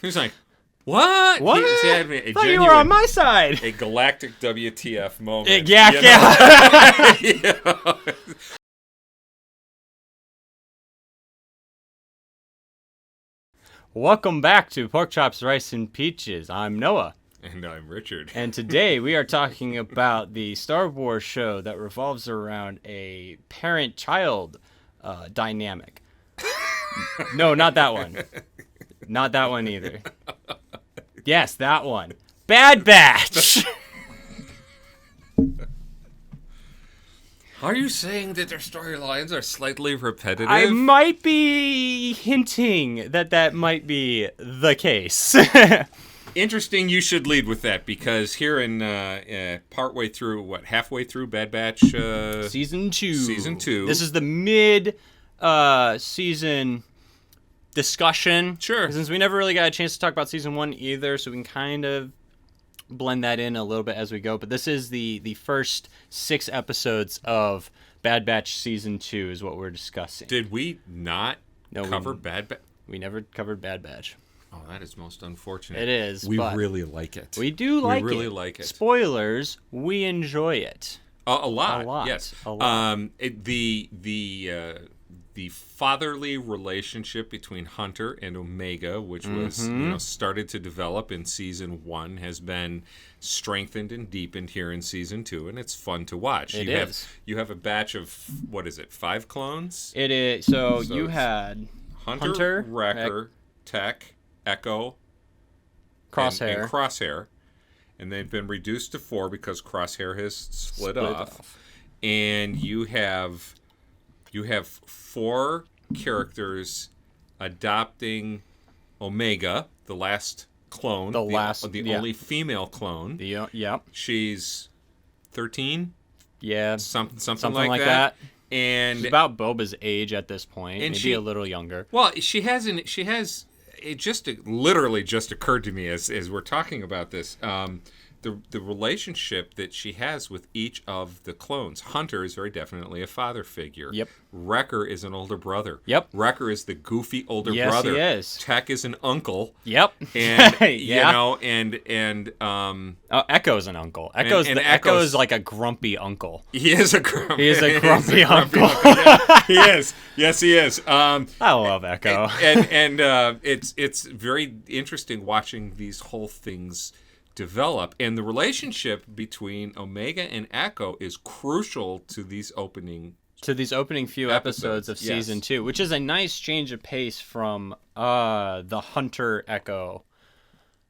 He's like, what? What? He had me a I thought you were on my side. a galactic WTF moment. Yeah. You know? Welcome back to Pork Chops, Rice, and Peaches. I'm Noah. And I'm Richard. And today we are talking about the Star Wars show that revolves around a parent-child dynamic. No, not that one. Not that one either. Yes, that one. Bad Batch! Are you saying that their storylines are slightly repetitive? I might be hinting that might be the case. Interesting, you should lead with that, because here in halfway through Bad Batch Season 2. Season 2. This is the mid-season discussion. Sure. Since we never really got a chance to talk about Season 1 either, so we can kind of blend that in a little bit as we go. But this is the first 6 episodes of Bad Batch Season 2 is what we're discussing. Did we not cover Bad Batch? We never covered Bad Batch. Oh, that is most unfortunate. It is. We but really like it. We do like it. We really like it. Spoilers, we enjoy it. A lot. A lot. Yes. A lot. The fatherly relationship between Hunter and Omega, which was started to develop in Season 1, has been strengthened and deepened here in Season 2, and it's fun to watch. You have a batch of 5 clones? It is. So you had Hunter, Wrecker, Tech, Echo, Crosshair. and Crosshair. And they've been reduced to 4 because Crosshair has split off. And you have 4 characters adopting Omega, the last clone, the only female clone. Yep. She's 13. Yeah, something like that. And she's about Boba's age at this point, and maybe a little younger. Well, it literally just occurred to me as we're talking about this. The relationship that she has with each of the clones. Hunter is very definitely a father figure. Yep. Wrecker is an older brother. Yep. Wrecker is the goofy older brother. Yes, he is. Tech is an uncle. Yep. And Echo's an uncle. Echo's like a grumpy uncle. He is a grumpy uncle. Yeah, he is. Yes, he is. I love Echo. And it's very interesting watching these whole things develop, and the relationship between Omega and Echo is crucial to these opening few episodes of Season 2, which is a nice change of pace from the Hunter Echo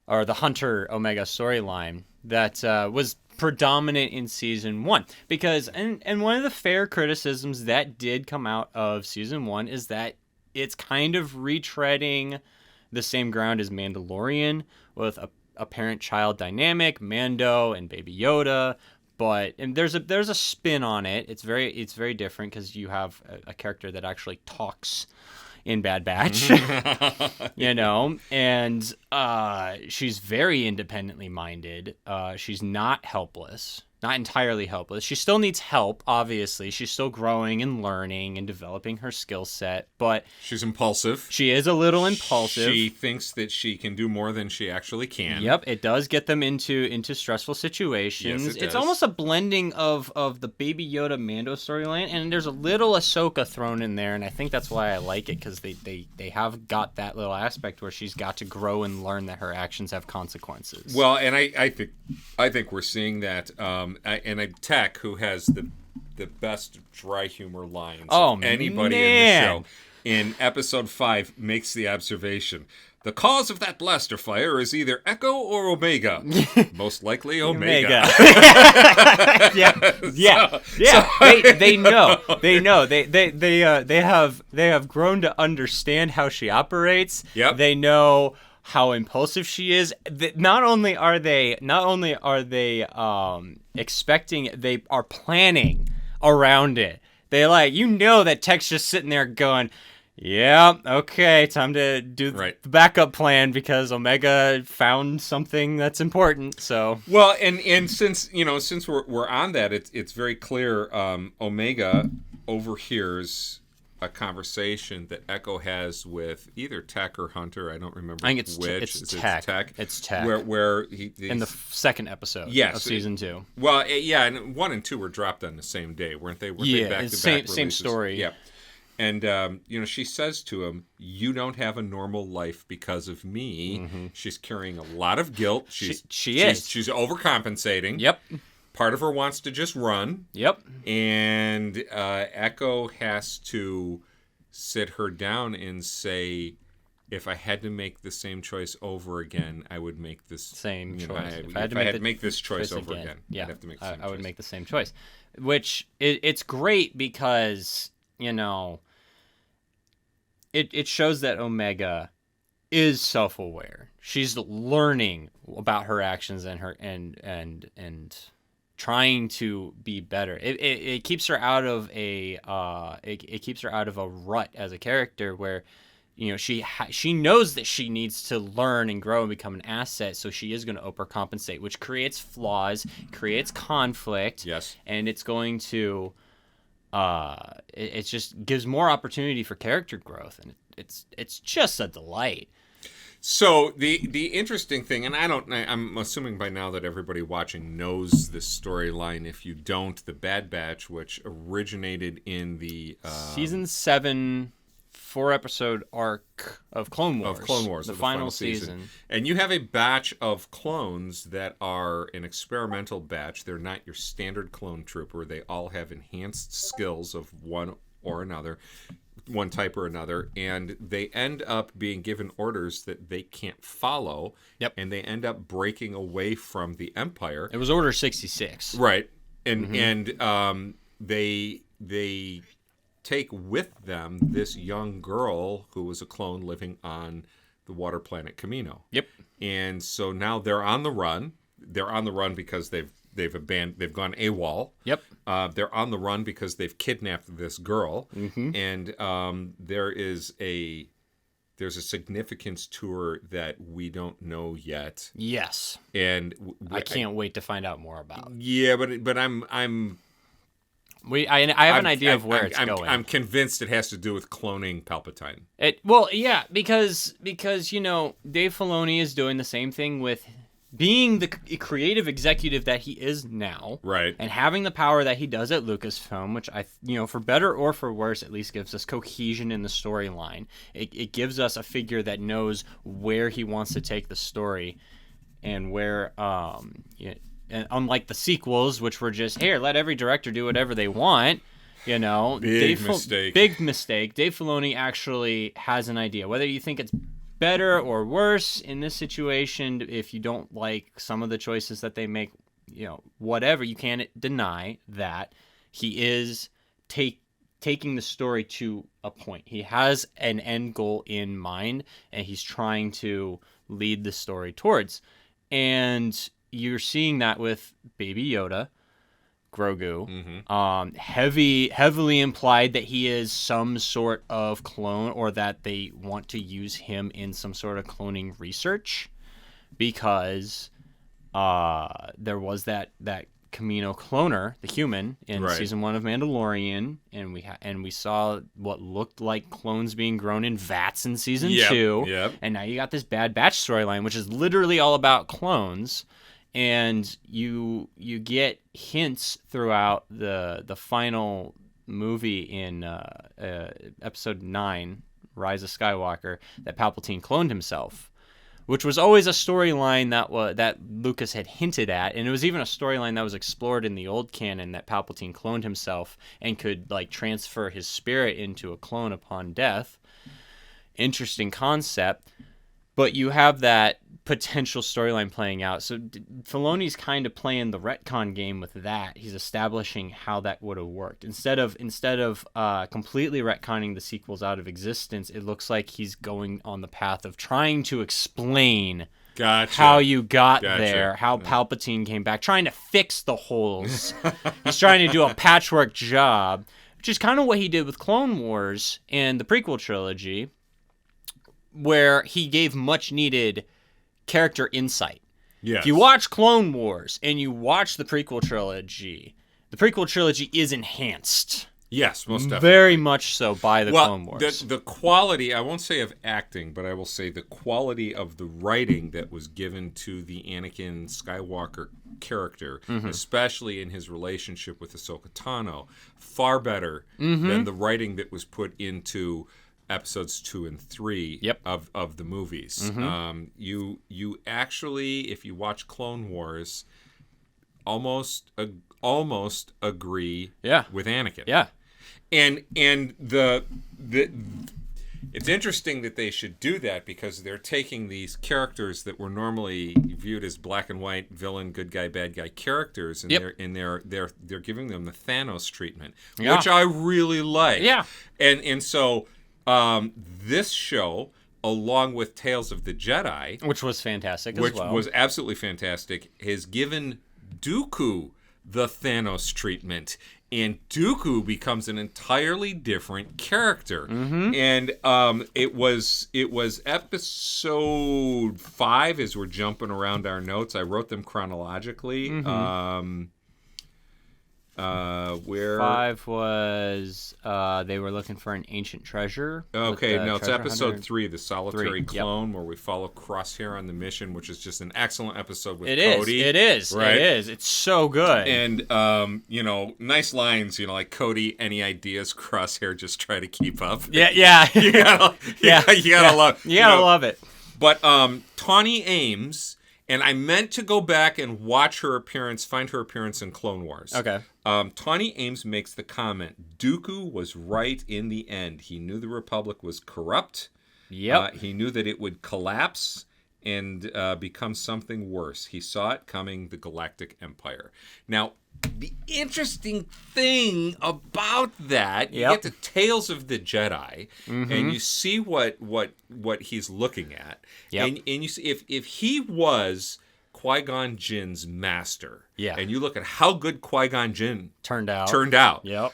or the Hunter Omega storyline that was predominant in Season 1, because and one of the fair criticisms that did come out of Season 1 is that it's kind of retreading the same ground as Mandalorian with a parent-child dynamic, Mando and Baby Yoda, and there's a spin on it. It's very different because you have a character that actually talks in Bad Batch, and she's very independently minded. She's not helpless. Not entirely helpless. She still needs help, obviously. She's still growing and learning and developing her skill set, but she's impulsive. She is a little impulsive. She thinks that she can do more than she actually can. Yep, it does get them into stressful situations. Yes, it's almost a blending of the Baby Yoda Mando storyline, and there's a little Ahsoka thrown in there, and I think that's why I like it, because they have got that little aspect where she's got to grow and learn that her actions have consequences. Well, and I think we're seeing that. Tech, who has the best dry humor lines of anybody in the show, in episode 5 makes the observation: the cause of that blaster fire is either Echo or Omega. Most likely Omega. Yeah. They know. They have grown to understand how she operates. Yep. They know how impulsive she is. Not only are they expecting it, they are planning around it. They that Tech's just sitting there going, yeah, okay, time to do the backup plan because Omega found something that's important. So well, and since we're on that, it's very clear. Omega overhears a conversation that Echo has with either Tech or Hunter. I don't remember I think it's which. It's Tech. It's Tech. Where in the second episode of season 2. Well, yeah, and 1 and 2 were dropped on the same day, weren't they? Weren't they back to back releases? Same story. Yeah. And, she says to him, "You don't have a normal life because of me." Mm-hmm. She's carrying a lot of guilt. She's overcompensating. Yep. Part of her wants to just run. Yep. And Echo has to sit her down and say, if I had to make the same choice over again, I would make this same choice. If I had to make this choice over again, yeah, I'd have to make the same choice. I would make the same choice. Which, it's great because, it shows that Omega is self-aware. She's learning about her actions and her and trying to be better. It keeps her out of a it keeps her out of a rut as a character where she knows that she needs to learn and grow and become an asset, so she is going to overcompensate, which creates flaws, creates conflict. Yes. And it's going to it just gives more opportunity for character growth, and it's just a delight. So the interesting thing, and I'm assuming by now that everybody watching knows this storyline. If you don't, the Bad Batch, which originated in the season 7 4-episode arc of Clone Wars, the final season. And you have a batch of clones that are an experimental batch. They're not your standard clone trooper. They all have enhanced skills of one type or another, and they end up being given orders that they can't follow. Yep. And they end up breaking away from the Empire. It was Order 66. Right. And they take with them this young girl who was a clone living on the water planet Kamino. Yep. And so now they're on the run. They're on the run because they've gone AWOL. Yep. They're on the run because they've kidnapped this girl. Mm-hmm. And there's a significance to her that we don't know yet. Yes. And I can't wait to find out more about. Yeah, but I have an idea of where it's going. I'm convinced it has to do with cloning Palpatine. Because Dave Filoni is doing the same thing with being the creative executive that he is now, right, and having the power that he does at Lucasfilm, which for better or for worse, at least gives us cohesion in the storyline. It gives us a figure that knows where he wants to take the story, and where and unlike the sequels, which were just, here, let every director do whatever they want, Big mistake. Big mistake. Dave Filoni actually has an idea. Whether you think it's better or worse in this situation, if you don't like some of the choices that they make, whatever, you can't deny that he is taking the story to a point. He has an end goal in mind, and he's trying to lead the story towards. And you're seeing that with Baby Yoda, Grogu. Mm-hmm. Heavily implied that he is some sort of clone, or that they want to use him in some sort of cloning research, because there was that Kamino cloner, the human, in season 1 of Mandalorian, and we saw what looked like clones being grown in vats in season 2. Yep. And now you got this Bad Batch storyline, which is literally all about clones. And you get hints throughout the final movie in episode 9, Rise of Skywalker, that Palpatine cloned himself, which was always a storyline that Lucas had hinted at, and it was even a storyline that was explored in the old canon, that Palpatine cloned himself and could transfer his spirit into a clone upon death. Interesting concept. But you have that potential storyline playing out. So Filoni's kind of playing the retcon game with that. He's establishing how that would have worked. Instead of completely retconning the sequels out of existence, it looks like he's going on the path of trying to explain how you got there, how Palpatine came back, trying to fix the holes. He's trying to do a patchwork job, which is kind of what he did with Clone Wars and the prequel trilogy, where he gave much needed character insight. Yes. If you watch Clone Wars and you watch the prequel trilogy is enhanced. Yes, most definitely. Very much so by the Clone Wars. The quality, I won't say of acting, but I will say the quality of the writing that was given to the Anakin Skywalker character, especially in his relationship with Ahsoka Tano, far better than the writing that was put into episodes 2 and 3 of the movies. You actually, if you watch Clone Wars, almost agree with Anakin. Yeah. And the it's interesting that they should do that, because they're taking these characters that were normally viewed as black and white villain, good guy, bad guy characters, and they're giving them the Thanos treatment, which I really like. Yeah. And so this show, along with Tales of the Jedi, which was fantastic as well, which was absolutely fantastic, has given Dooku the Thanos treatment, and Dooku becomes an entirely different character. And it was episode 5, as we're jumping around our notes. I wrote them chronologically. Where 5 was they were looking for an ancient treasure. Okay, no, it's episode 3, the solitary clone, where we follow Crosshair on the mission, which is just an excellent episode with Cody. It is. Right? It is. It's so good. And nice lines. Like, Cody, any ideas? Crosshair, just try to keep up. Yeah. you gotta love. You gotta love it. But Tawny Ames. And I meant to go back and watch her appearance, find her appearance in Clone Wars. Okay. Tawny Ames makes the comment, Dooku was right in the end. He knew the Republic was corrupt. Yep. He knew that it would collapse and become something worse. He saw it coming, the Galactic Empire. Now, the interesting thing about that, you get to Tales of the Jedi, and you see what he's looking at, and you see if he was Qui-Gon Jinn's master, and you look at how good Qui-Gon Jinn turned out. Yep.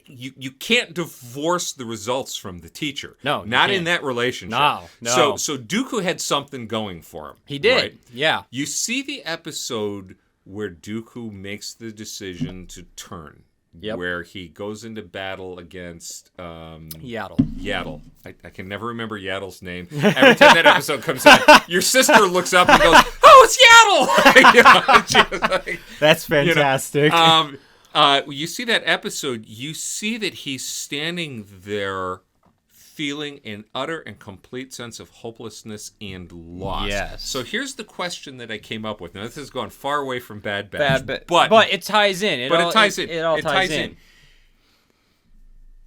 You can't divorce the results from the teacher. No, not in that relationship. No. So Dooku had something going for him. He did. Right? Yeah. You see the episode where Dooku makes the decision to turn, where he goes into battle against Yaddle. I can never remember Yaddle's name. Every time that episode comes on, your sister looks up and goes, "Oh, it's Yaddle!" That's fantastic. You see that episode, you see that he's standing there feeling an utter and complete sense of hopelessness and loss. Yes. So here's the question that I came up with. Now, this has gone far away from Bad Batch. But it ties in. It all ties in.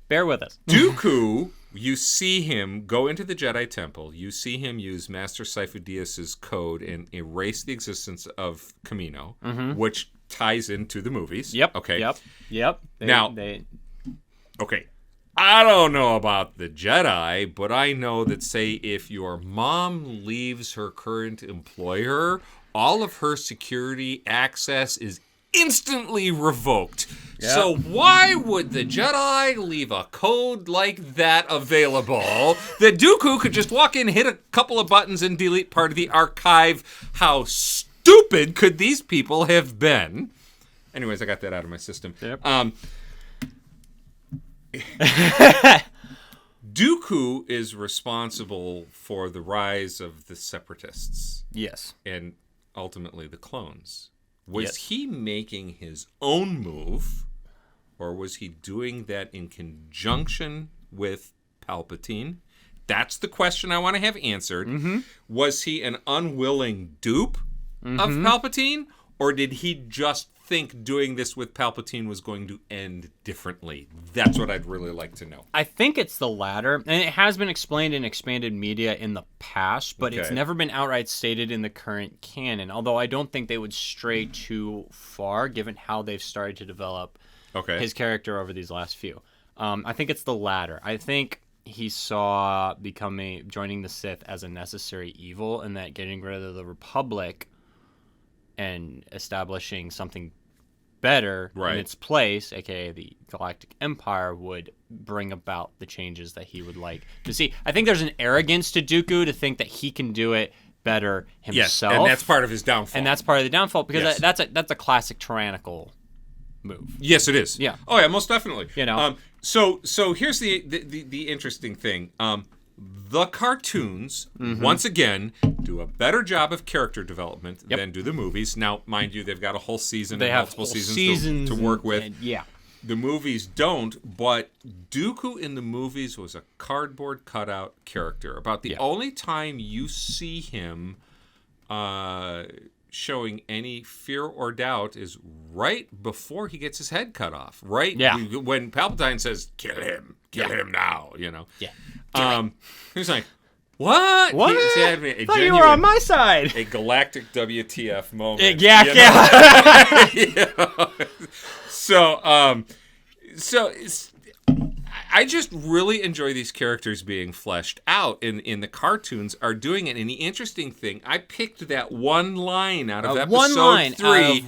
Bear with us. Dooku, you see him go into the Jedi Temple. You see him use Master Sifo-Dyas's code and erase the existence of Kamino, which ties into the movies. Yep. Okay. Yep. Okay. I don't know about the Jedi, but I know that, say, if your mom leaves her current employer, all of her security access is instantly revoked. Yep. So why would the Jedi leave a code like that available that Dooku could just walk in, hit a couple of buttons, and delete part of the archive? How stupid could these people have been? Anyways, I got that out of my system. Yep. Dooku is responsible for the rise of the Separatists. Yes. And ultimately the clones. Was he making his own move, or was he doing that in conjunction with Palpatine? That's the question I want to have answered. Was he an unwilling dupe of Palpatine, or did he just think doing this with Palpatine was going to end differently? That's what I'd really like to know. I think it's the latter, and it has been explained in expanded media in the past, but it's never been outright stated in the current canon, although I don't think they would stray too far given how they've started to develop his character over these last few. I think it's the latter. I think he saw joining the Sith as a necessary evil, and that getting rid of the Republic and establishing something better in its place, aka the Galactic Empire, would bring about the changes that he would like to see. I think there's an arrogance to Dooku to think that he can do it better himself. Yes, and that's part of his downfall. And that's part of the downfall, because that's a classic tyrannical move. Yes, it is. Yeah. Oh yeah, most definitely. So here's the interesting thing. The cartoons, once again, do a better job of character development than do the movies. Now, mind you, they've got a whole season and multiple seasons to work with. The movies don't, but Dooku in the movies was a cardboard cutout character. About the only time you see him showing any fear or doubt is right before he gets his head cut off. Right? Yeah. When Palpatine says, kill him now, Yeah. He's like, what? What? He had a thought you were on my side. A galactic WTF moment. Yeah. So I just really enjoy these characters being fleshed out, in the cartoons are doing it. And the interesting thing, I picked that one line out of episode 3,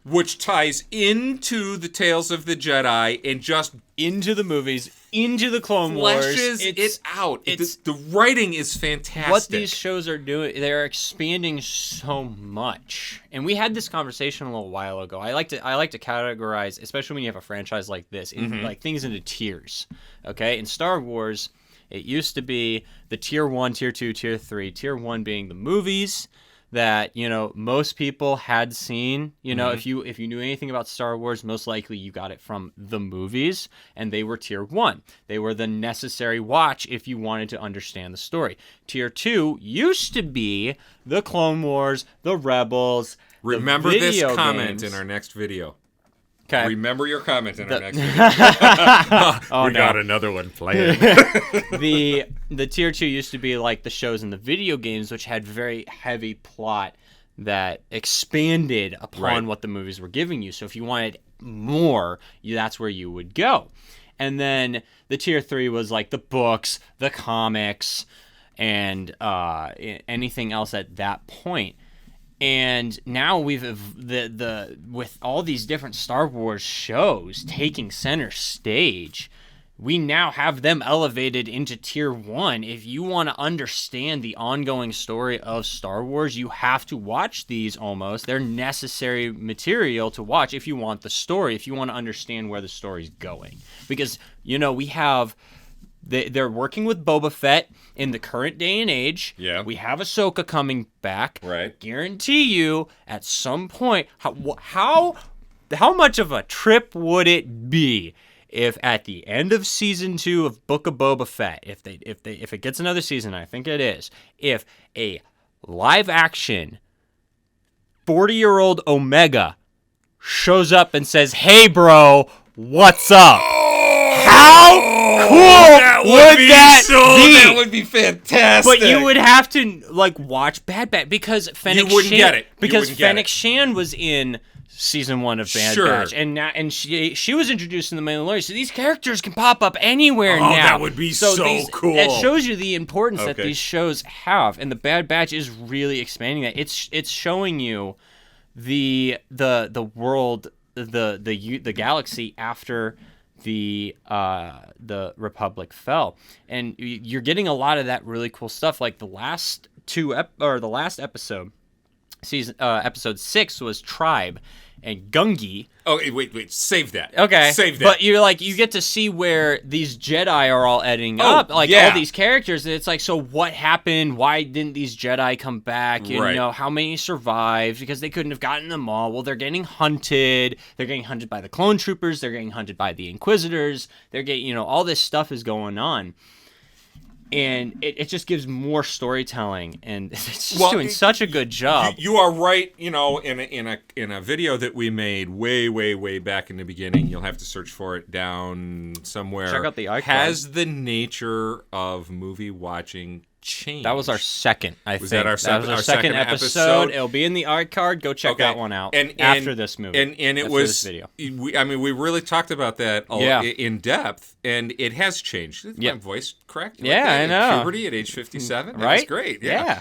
which ties into the Tales of the Jedi and just into the movies, into the Clone Wars. Fleshes it out. The writing is fantastic. What these shows are doing, they're expanding so much. And we had this conversation a little while ago. I like to categorize, especially when you have a franchise like this, in like things into tiers. Okay? In Star Wars, it used to be the tier 1, tier 2, tier 3. Tier 1 being the movies that most people had seen. If you knew anything about Star Wars, most likely you got it from the movies, and they were tier 1. They were the necessary watch if you wanted to understand the story. Tier 2 used to be the Clone Wars, the Rebels. Remember the this video comment games. in our next video. Okay. Remember your comment in our next video. We got another one playing. The tier 2 used to be like the shows in the video games, which had very heavy plot that expanded upon what the movies were giving you. So if you wanted more, that's where you would go. And then the tier 3 was like the books, the comics, and anything else at that point. And now we've with all these different Star Wars shows taking center stage, we now have them elevated into tier 1. If you want to understand the ongoing story of Star Wars, you have to watch these almost. They're necessary material to watch if you want the story, if you want to understand where the story's going. Because, we have... They're working with Boba Fett in the current day and age. Yeah. We have Ahsoka coming back. Right. Guarantee you, at some point, how much of a trip would it be if at the end of season 2 of Book of Boba Fett, if it gets another season, I think it is, if a live action 40-year-old Omega shows up and says, "Hey, bro, what's up?" How cool would that be? That would be fantastic. But you would have to watch Bad Batch because Fennec You wouldn't get it. Because Fennec Shan was in season 1 of Bad Batch, and she was introduced in The Mandalorian. So these characters can pop up anywhere now. That would be so cool. It shows you the importance that these shows have, and the Bad Batch is really expanding that. It's showing you the world, the galaxy after the Republic fell, and you're getting a lot of that really cool stuff. Like the last episode, episode 6 was Tribe and Gungi. Oh, wait, save that. Okay, save that. But you get to see where these Jedi are all ending up, all these characters, and it's like, so what happened? Why didn't these Jedi come back? And how many survived? Because they couldn't have gotten them all. Well, they're getting hunted. They're getting hunted by the clone troopers. They're getting hunted by the Inquisitors. They're getting, all this stuff is going on. And it just gives more storytelling, and it's just doing such a good job. You are right. In a video that we made way back in the beginning, you'll have to search for it down somewhere. Check out the icon. Has the nature of movie watching changed? That was our second. That was our second episode. It'll be in the art card. Go check that one out. And after this movie, and it was this video. We really talked about that in depth, and it has changed. My voice cracked. Yeah, I know. Puberty at age 57. Right? That's great. Yeah.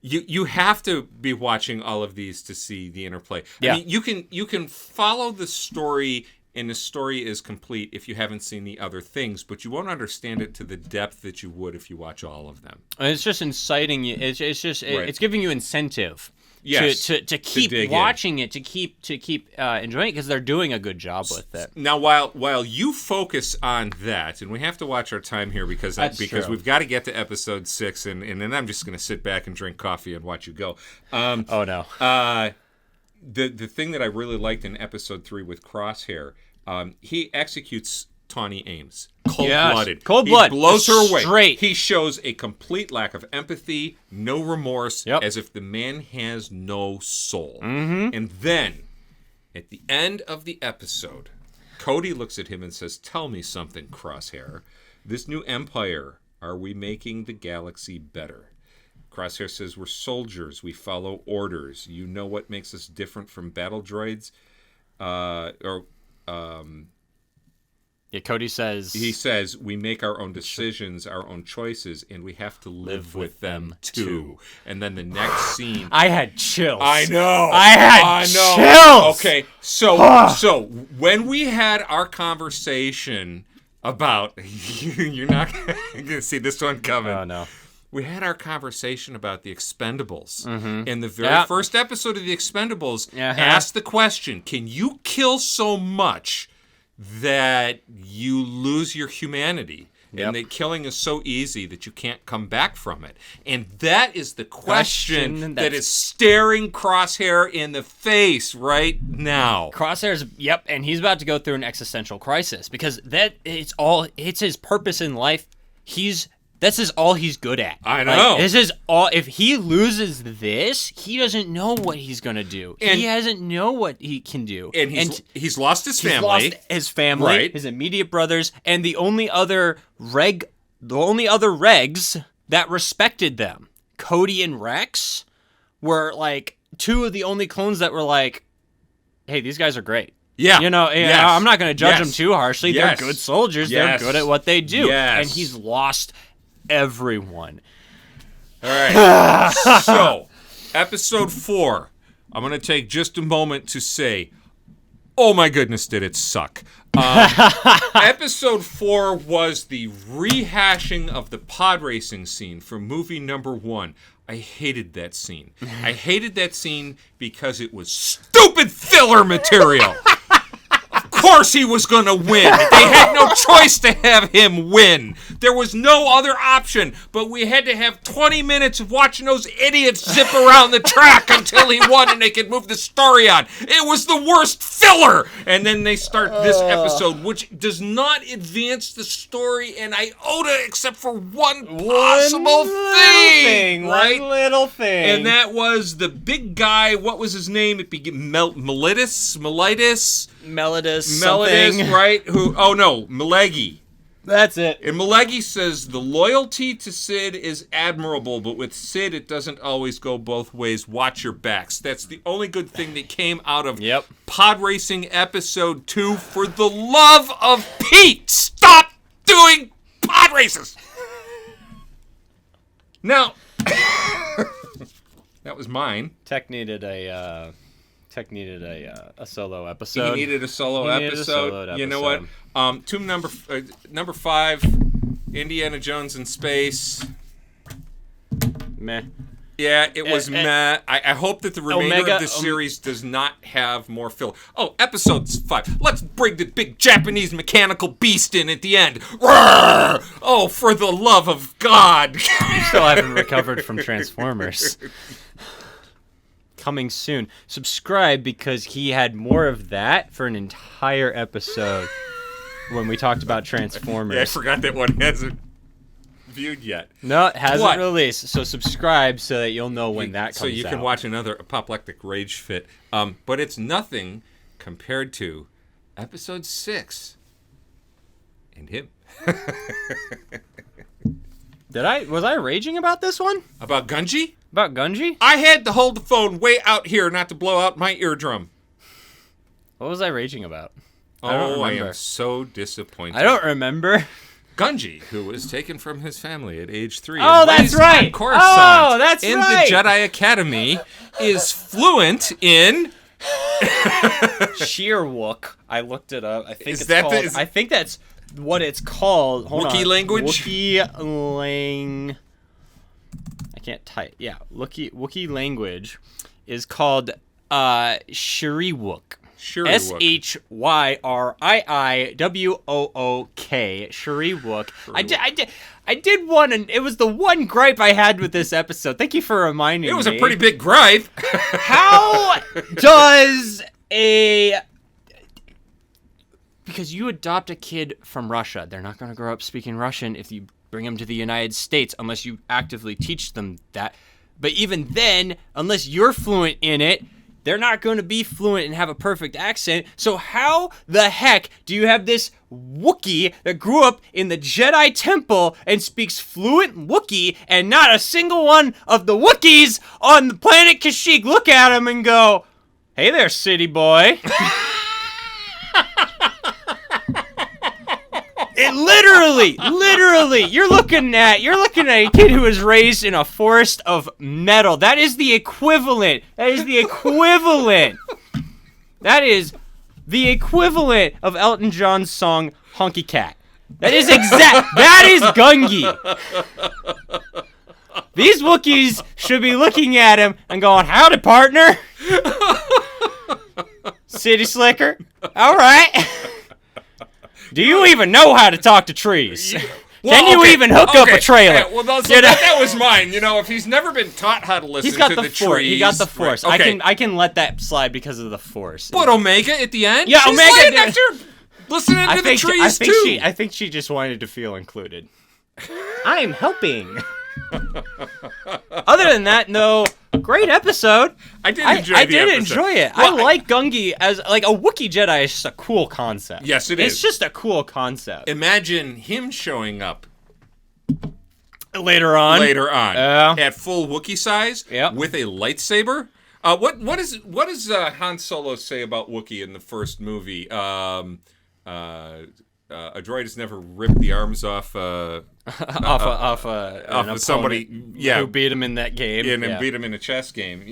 You have to be watching all of these to see the interplay. Yeah. I mean, you can follow the story and the story is complete if you haven't seen the other things, but you won't understand it to the depth that you would if you watch all of them. And it's just inciting you. It's giving you incentive. Yes, to keep watching it, to keep enjoying it, because they're doing a good job with it. Now, while you focus on that, and we have to watch our time here because we've got to get to episode 6, and then I'm just going to sit back and drink coffee and watch you go. Oh no. The thing that I really liked in episode 3 with Crosshair, he executes Tawny Ames. Cold-blooded. Cold blood. He blows her away. Straight. He shows a complete lack of empathy, no remorse, as if the man has no soul. Mm-hmm. And then, at the end of the episode, Cody looks at him and says, "Tell me something, Crosshair. This new empire, are we making the galaxy better?" Crosshair says, "We're soldiers. We follow orders. You know what makes us different from battle droids?" Yeah, Cody says... He says, "We make our own decisions, our own choices, and we have to live with them too." And then the next scene... I had chills. I know. I had chills. Okay, so when we had our conversation about... You're not going to see this one coming. Oh, no. We had our conversation about the Expendables. Mm-hmm. And the very first episode of the Expendables asked the question, can you kill so much that you lose your humanity? And that killing is so easy that you can't come back from it. And that is the question that is staring Crosshair in the face right now. Crosshair's, and he's about to go through an existential crisis because it's his purpose in life. This is all he's good at. I know. This is all. If he loses this, he doesn't know what he's gonna do. And he doesn't know what he can do. And he's lost his family. He's lost his family, his immediate brothers, and the only other regs that respected them, Cody and Rex, were like two of the only clones that were like, "Hey, these guys are great." Yeah. I'm not going to judge them too harshly. They're good soldiers. Yes. They're good at what they do. Yes. And he's lost everyone. All right. So, episode 4. I'm going to take just a moment to say, oh my goodness, did it suck. Episode 4 was the rehashing of the pod racing scene from movie number 1. I hated that scene. I hated that scene because it was stupid filler material. Of course he was going to win. They had no choice to have him win. There was no other option, but we had to have 20 minutes of watching those idiots zip around the track until he won and they could move the story on. It was the worst filler. And then they start this episode, which does not advance the story an iota except for one possible thing. Right? One little thing. And that was the big guy. What was his name? It began Melidus, right? Malegi. That's it. And Malegi says, the loyalty to Sid is admirable, but with Sid, it doesn't always go both ways. Watch your backs. That's the only good thing that came out of Pod Racing Episode 2. For the love of Pete, stop doing pod races! Now, that was mine. Tech needed a solo episode. He needed a solo episode. You know what? Tomb number 5, Indiana Jones in space. Meh. Yeah, it was meh. I hope that the remainder of the series does not have more filler. Oh, episode 5. Let's bring the big Japanese mechanical beast in at the end. Roar! Oh, for the love of God. You still haven't recovered from Transformers. Coming soon. Subscribe because he had more of that for an entire episode when we talked about Transformers. Yeah, I forgot that one hasn't viewed yet. No, it hasn't released. So subscribe so that you'll know when that comes out. So you can watch another apoplectic rage fit. But it's nothing compared to episode 6 and him. Was I raging about this one? About Gunji? About Gunji? I had to hold the phone way out here not to blow out my eardrum. What was I raging about? I am so disappointed. I don't remember. Gunji, who was taken from his family at age 3. Oh, that's right. Oh, that's in right. the Jedi Academy, is fluent in Sheerwook. I looked it up. I think Is that called, I think that's what it's called. Hold Wookiee on. language? I can't type. Yeah, Wookiee language is called Sheriwook. Shyrrywook. Sheriwook. I did one, and it was the one gripe I had with this episode. Thank you for reminding me. It was a pretty big gripe. How does because you adopt a kid from Russia, they're not going to grow up speaking Russian if you bring them to the United States unless you actively teach them that. But even then, unless you're fluent in it, they're not going to be fluent and have a perfect accent. So how the heck do you have this Wookiee that grew up in the Jedi Temple and speaks fluent Wookiee, and not a single one of the Wookiees on the planet Kashyyyk look at him and go, "Hey there, city boy." It literally, you're looking at a kid who was raised in a forest of metal. That is the equivalent. That is the equivalent of Elton John's song Honky Cat. That is Gungi. These Wookiees should be looking at him and going, "Howdy, partner. City slicker. All right. Do you even know how to talk to trees? Can you even hook up a trailer?" Well, that was mine. If he's never been taught how to listen to the trees. He got the Force. Right. Okay. I can let that slide because of the Force. But Omega at the end? Yeah, she's Omega after listening to the trees, too. I think she just wanted to feel included. I'm helping. Other than that, no. Great episode. I did enjoy it. Well, I like Gungi as like a Wookiee Jedi is just a cool concept. Yes, it is. It's just a cool concept. Imagine him showing up later on at full Wookiee size Yep. with a lightsaber. What does Han Solo say about Wookiee in the first movie? A droid has never ripped the arms off off somebody who beat him in that game and beat him in a chess game,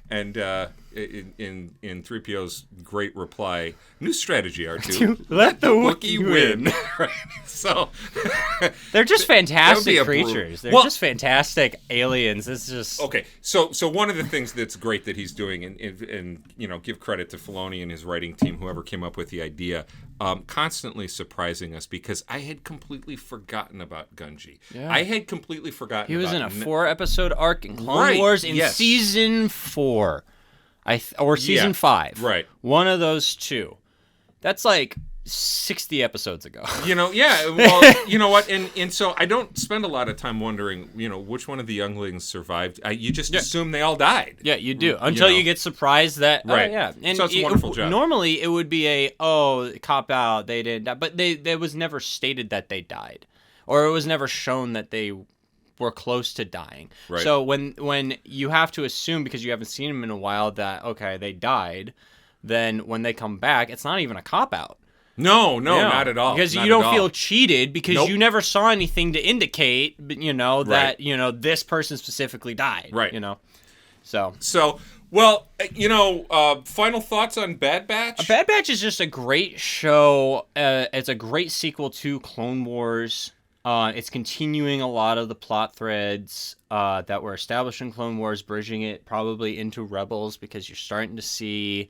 and in 3PO's great reply, "New strategy, R2. Let the Wookiee win." Right. So they're just fantastic creatures. They're just fantastic aliens. It's just okay. So one of the things that's great that he's doing, and give credit to Filoni and his writing team, whoever came up with the idea, constantly surprising us, because I had completely forgotten about Gungi. Yeah. I had completely forgotten. He was in a 4-episode arc in Clone Wars in season 4, or season 5. Right. One of those two. That's like 60 episodes ago. Yeah. Well, you know what? And so I don't spend a lot of time wondering, which one of the younglings survived. You just assume they all died. Yeah, you do. Until you get surprised that, right. Oh, yeah. And so it's a wonderful job. Normally it would be cop out, they didn't die. But it was never stated that they died. Or it was never shown that they were close to dying. Right. So when you have to assume, because you haven't seen them in a while, that, okay, they died, then when they come back, it's not even a cop-out. No, not at all. Because you don't feel cheated because you never saw anything to indicate, that this person specifically died. Right. So well, final thoughts on Bad Batch? Bad Batch is just a great show. It's a great sequel to Clone Wars. It's continuing a lot of the plot threads that were established in Clone Wars, bridging it probably into Rebels, because you're starting to see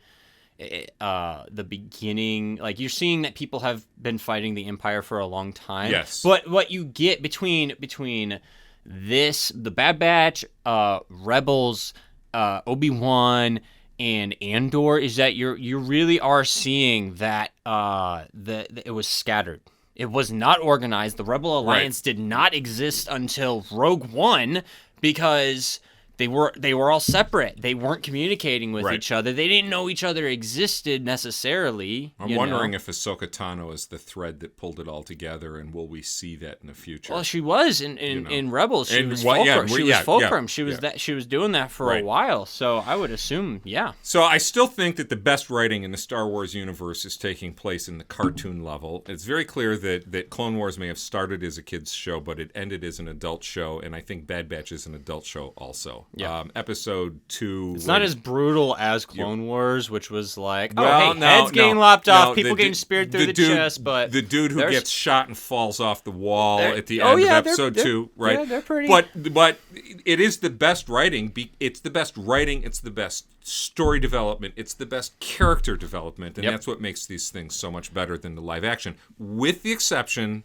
the beginning, like you're seeing that people have been fighting the Empire for a long time. Yes. But what you get between this, the Bad Batch, Rebels, Obi-Wan, and Andor, is that you really are seeing that it was scattered. It was not organized. The Rebel Alliance did not exist until Rogue One, because they were all separate. They weren't communicating with each other. They didn't know each other existed necessarily. I'm wondering if Ahsoka Tano is the thread that pulled it all together, and will we see that in the future? Well, she was in Rebels. She was Fulcrum. She was Fulcrum. She was doing that for a while. So I would assume, So I still think that the best writing in the Star Wars universe is taking place in the cartoon level. It's very clear that Clone Wars may have started as a kids show, but it ended as an adult show, and I think Bad Batch is an adult show also. Episode 2. It's not as brutal as Clone Wars, which was like, heads getting lopped off, people getting speared through the chest, but the dude who gets shot and falls off the wall at the end of episode 2, right? Yeah, they're pretty. But it is the best writing. It's the best writing. It's the best story development. It's the best character development, and that's what makes these things so much better than the live action, with the exception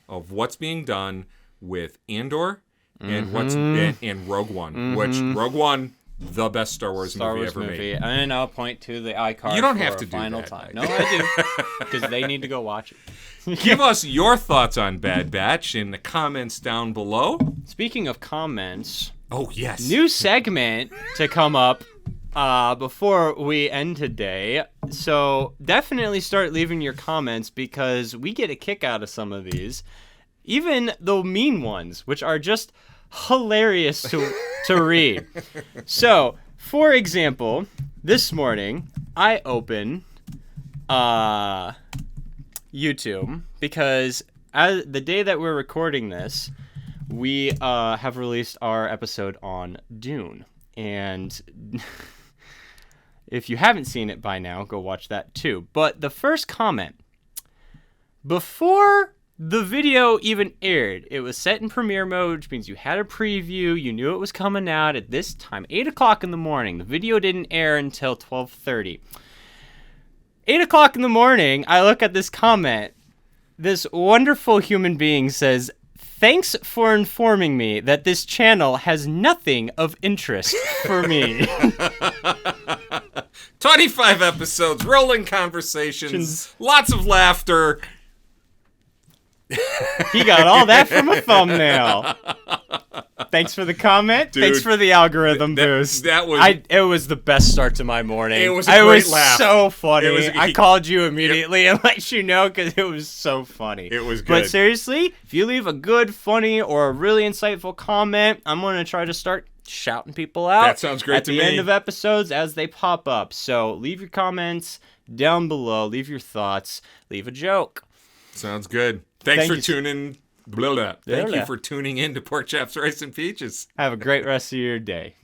of what's being done with Andor and and Rogue One, which Rogue One, the best Star Wars movie ever made. And I'll point to the iCard. You don't have to do final that. Time. No, I do, because they need to go watch it. Give us your thoughts on Bad Batch in the comments down below. Speaking of comments, yes, new segment to come up before we end today. So definitely start leaving your comments, because we get a kick out of some of these, even the mean ones, which are just hilarious to read. So, for example, this morning I open YouTube because the day that we're recording this, we have released our episode on Dune, and if you haven't seen it by now, go watch that too. But the first comment, before the video even aired, it was set in premiere mode, which means you had a preview, you knew it was coming out at this time, 8 o'clock in the morning. The video didn't air until 12:30. 8 o'clock in the morning, I look at this comment. This wonderful human being says, "Thanks for informing me that this channel has nothing of interest for me." 25 episodes, rolling conversations, lots of laughter. He got all that from a thumbnail. Thanks for the comment. Dude, thanks for the algorithm boost. It was the best start to my morning. It was a great laugh. So funny. I called you immediately and let you know, because it was so funny. It was good. But seriously, if you leave a good, funny, or a really insightful comment, I'm going to try to start shouting people out. That sounds great to me. At the end of episodes as they pop up. So leave your comments down below. Leave your thoughts. Leave a joke. Sounds good. Thanks for tuning. Thank you for tuning in to Pork Chops, Rice, and Peaches. Have a great rest of your day.